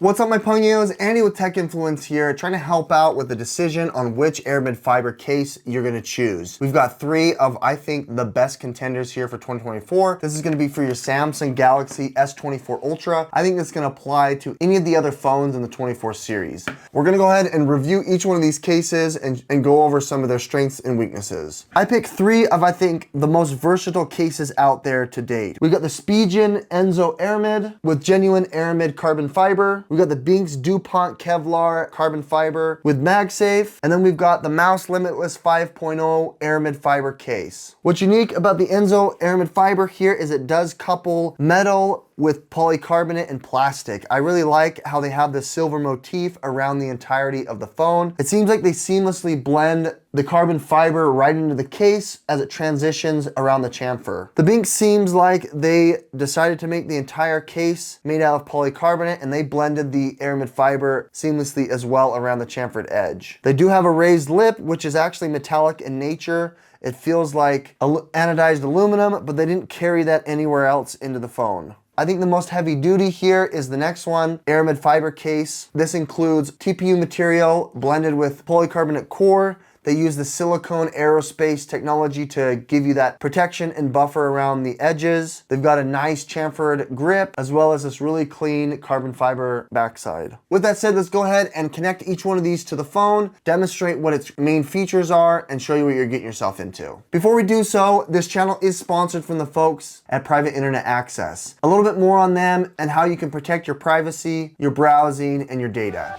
What's up, my Pugnios? Andy with Tech Influence here, trying to help out with the decision on which Aramid fiber case you're gonna choose. We've got three of, I think, the best contenders here for 2024. This is gonna be for your Samsung Galaxy S24 Ultra. I think this is gonna apply to any of the other phones in the 24 series. We're gonna go ahead and review each one of these cases and go over some of their strengths and weaknesses. I picked three of, I think, the most versatile cases out there to date. We got the Spigen Enzo Aramid with genuine Aramid carbon fiber. We got the Benks DuPont Kevlar carbon fiber with MagSafe, and then we've got the Mous Limitless 5.0 Aramid fiber case. What's unique about the Enzo Aramid fiber here is it does couple metal with polycarbonate and plastic. I really like how they have this silver motif around the entirety of the phone. It seems like they seamlessly blend the carbon fiber right into the case as it transitions around the chamfer. The Benks seems like they decided to make the entire case made out of polycarbonate, and they blended the Aramid fiber seamlessly as well around the chamfered edge. They do have a raised lip, which is actually metallic in nature. It feels like anodized aluminum, but they didn't carry that anywhere else into the phone. I think the most heavy duty here is the next one, Aramid fiber case. This includes TPU material blended with polycarbonate core. They use the silicone aerospace technology to give you that protection and buffer around the edges. They've got a nice chamfered grip as well as this really clean carbon fiber backside. With that said, let's go ahead and connect each one of these to the phone, demonstrate what its main features are, and show you what you're getting yourself into. Before we do so, this channel is sponsored from the folks at Private Internet Access. A little bit more on them and how you can protect your privacy, your browsing, and your data.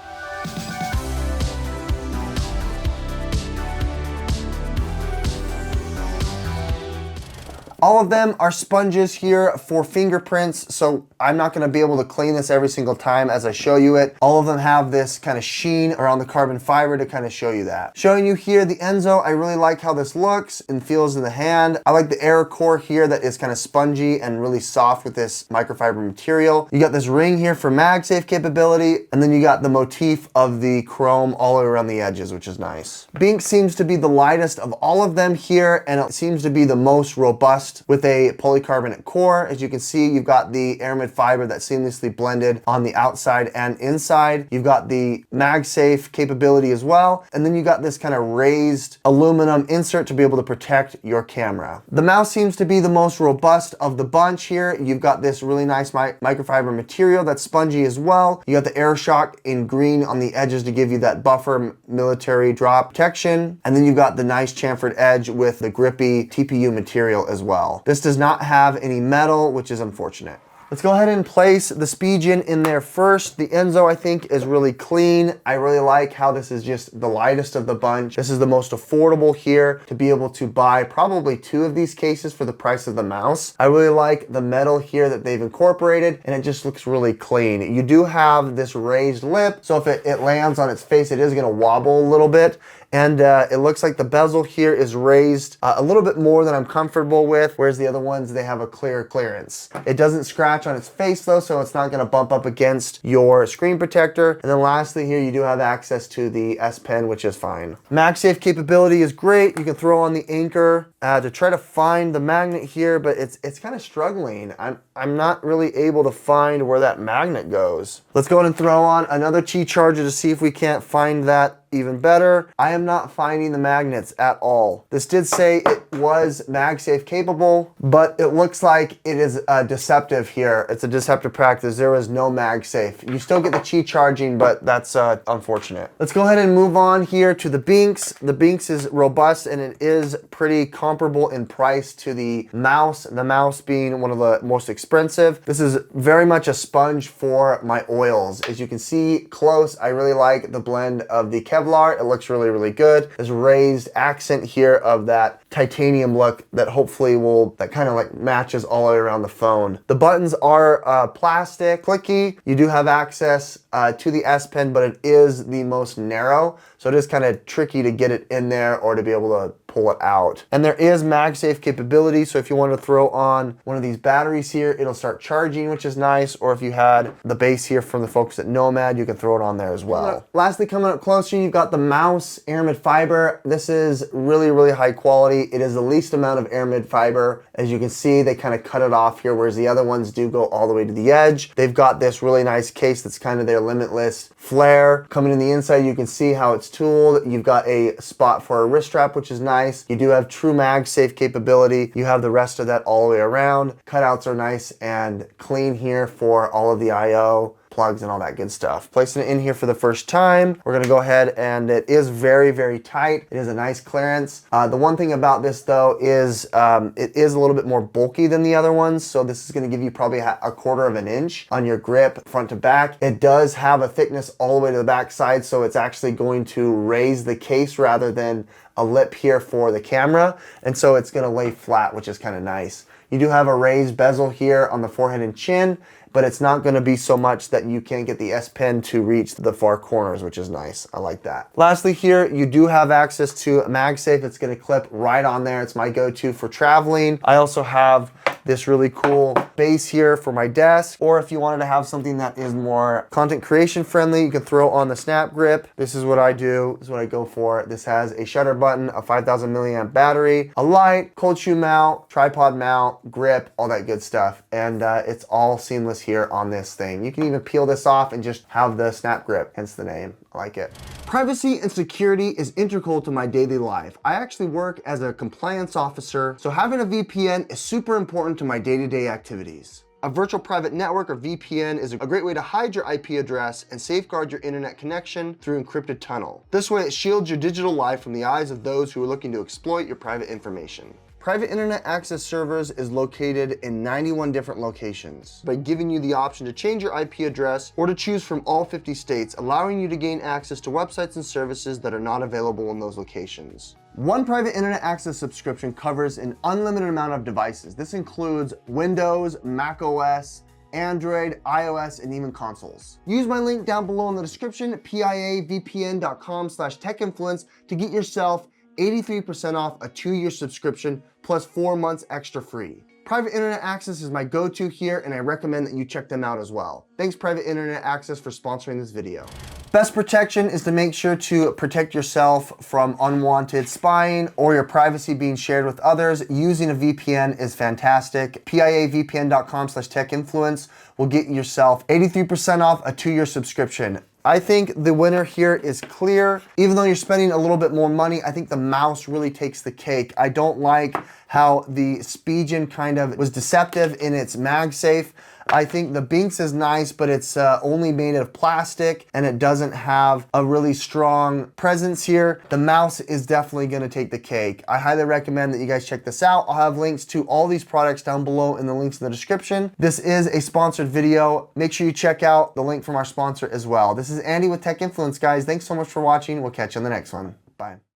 All of them are sponges here for fingerprints, so I'm not gonna be able to clean this every single time as I show you it. All of them have this kind of sheen around the carbon fiber to kind of show you that. Showing you here the Enzo, I really like how this looks and feels in the hand. I like the air core here that is kind of spongy and really soft with this microfiber material. You got this ring here for MagSafe capability, and then you got the motif of the chrome all the way around the edges, which is nice. Benks seems to be the lightest of all of them here, and it seems to be the most robust with a polycarbonate core. As you can see, you've got the Aramid fiber that's seamlessly blended on the outside and inside. You've got the MagSafe capability as well, and then you got this kind of raised aluminum insert to be able to protect your camera. The Mous seems to be the most robust of the bunch here. You've got this really nice microfiber material that's spongy as well. You got the AirShock in green on the edges to give you that buffer military drop protection, and then you've got the nice chamfered edge with the grippy TPU material as well. This does not have any metal, which is unfortunate. Let's go ahead and place the Spigen in there first. The Enzo, I think, is really clean. I really like how this is just the lightest of the bunch. This is the most affordable here to be able to buy probably two of these cases for the price of the Mous. I really like the metal here that they've incorporated, and it just looks really clean. You do have this raised lip, so if it lands on its face, it is gonna wobble a little bit. And it looks like the bezel here is raised a little bit more than I'm comfortable with, whereas the other ones, they have a clear clearance. It doesn't scratch on its face though, so it's not gonna bump up against your screen protector. And then lastly here, you do have access to the S Pen, which is fine. MagSafe capability is great. You can throw on the anchor to try to find the magnet here, but it's kind of struggling. I'm not really able to find where that magnet goes. Let's go ahead and throw on another Qi charger to see if we can't find that even better. I am not finding the magnets at all. This did say it was MagSafe capable, but it looks like it is deceptive here. It's a deceptive practice. There is no MagSafe. You still get the Qi charging, but that's unfortunate. Let's go ahead and move on here to the Benks. The Benks is robust, and it is pretty comparable in price to the Mous. The Mous being one of the most expensive. This is very much a sponge for my oils. As you can see close, I really like the blend of the Kevlar. It looks really, really good. This raised accent here of that titanium look that hopefully that kind of like matches all the way around the phone. The buttons are plastic, clicky. You do have access to the S Pen, but it is the most narrow. So it is kind of tricky to get it in there or to be able to pull it out. And there is MagSafe capability, so if you want to throw on one of these batteries here, it'll start charging, which is nice. Or if you had the base here from the folks at Nomad, you can throw it on there as well. Lastly, coming up closer, you've got the Mous Aramid fiber. This is really, really high quality. It is the least amount of Aramid fiber. As you can see, they kind of cut it off here, whereas the other ones do go all the way to the edge. They've got this really nice case that's kind of their limitless flare. Coming in the inside, you can see how it's tooled. You've got a spot for a wrist strap, which is nice. You do have true MagSafe capability. You have the rest of that all the way around. Cutouts are nice and clean here for all of the IO plugs and all that good stuff. Placing it in here for the first time, we're gonna go ahead, and it is very, very tight. It is a nice clearance. The one thing about this though is it is a little bit more bulky than the other ones, so this is gonna give you probably a quarter of an inch on your grip front to back. It does have a thickness all the way to the back side, so it's actually going to raise the case rather than a lip here for the camera, and so it's gonna lay flat, which is kind of nice. You do have a raised bezel here on the forehead and chin, but it's not gonna be so much that you can't get the S Pen to reach the far corners, which is nice. I like that. Lastly here, you do have access to MagSafe. It's gonna clip right on there. It's my go-to for traveling. I also have this really cool base here for my desk, or if you wanted to have something that is more content creation friendly, you can throw on the snap grip. This is what I do, this is what I go for. This has a shutter button, a 5,000 milliamp battery, a light, cold shoe mount, tripod mount, grip, all that good stuff. And it's all seamless here on this thing. You can even peel this off and just have the snap grip, hence the name. I like it. Privacy and security is integral to my daily life. I actually work as a compliance officer, so having a VPN is super important to my day-to-day activities. A virtual private network, or VPN, is a great way to hide your IP address and safeguard your internet connection through encrypted tunnel. This way it shields your digital life from the eyes of those who are looking to exploit your private information. Private Internet Access Servers is located in 91 different locations, by giving you the option to change your IP address or to choose from all 50 states, allowing you to gain access to websites and services that are not available in those locations. One Private Internet Access subscription covers an unlimited amount of devices. This includes Windows, Mac OS, Android, iOS, and even consoles. Use my link down below in the description, piavpn.com/techinfluence, to get yourself 83% off a 2-year subscription plus 4 months extra free. Private Internet Access is my go-to here, and I recommend that you check them out as well. Thanks Private Internet Access for sponsoring this video. Best protection is to make sure to protect yourself from unwanted spying or your privacy being shared with others. Using a VPN is fantastic. piavpn.com/techinfluence will get yourself 83% off a 2-year subscription. I think the winner here is clear. Even though you're spending a little bit more money, I think the Mous really takes the cake. I don't like how the Spigen kind of was deceptive in its MagSafe. I think the Benks is nice, but it's only made of plastic and it doesn't have a really strong presence here. The Mous is definitely gonna take the cake. I highly recommend that you guys check this out. I'll have links to all these products down below in the links in the description. This is a sponsored video. Make sure you check out the link from our sponsor as well. This is Andy with Tech Influence, guys. Thanks so much for watching. We'll catch you on the next one. Bye.